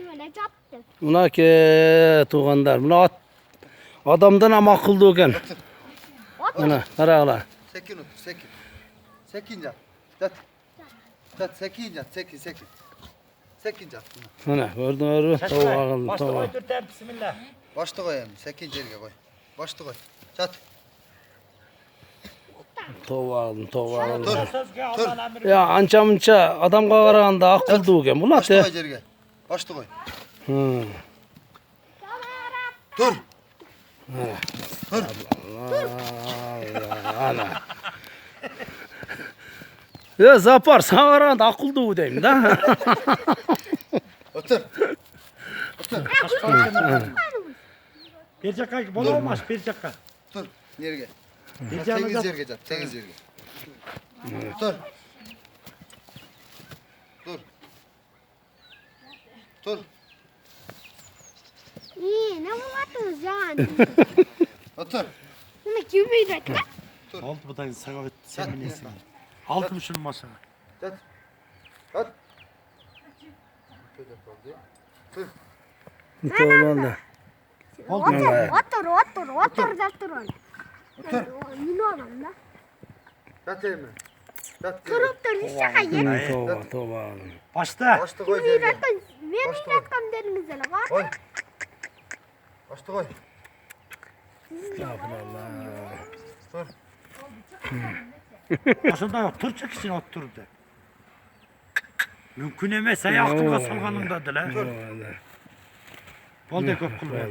öyle çattı. Buna ki tuğanlar. Buna adamdan ama akıllı eken. Ana, karağla. Sekin otur, sekin. Sekin yat. Yat. Yat, sekin yat, sekin, sekin. Sekin yat buna. Ana, gördün mü? Tavuğa akıllı, Başta tavuğa. koy dur der bismillah. Başta koyayım, sekin yerine koy. Başta koy. Yat. Tavuğa akıllı, tavuğa akıllı. Dur. Söz Allah'ın emri. Ya ança mınça adam kavarağında akıllı eken. Buna Başta de. koy yerine. Başta koy. Hı. Dur. Ana. Ya zapar sağarağında akıllı deyim da. Otur. Bir dakika bol olmaz bir dakika. Dur. Yerine. Diyeceğimiz Temiz yok. yerine yat, temiz yerine. Dur. Dur. Dur. İyi ne buladınız yani? Otur. Bunu kim büyüdü? Oldu bu da sana sen Yat, bilirsin. yat. Aldım şunu masana. Yat. Yat. Dur. Tamam. Otur öyle. Yine oğlum da. Yat yerine. Yat yerine. Kırıp dur şaka yer. Tova. Başta. Başta koy Kim yerine. büyüdü? Ben Başla. büyüdüm dediniz hele var. Koy. Başta koy. Dur. Aslında yok. Tur çık için otur de. Mümkün emese yaktım da salganımdadır la. Bol da köp kul ver.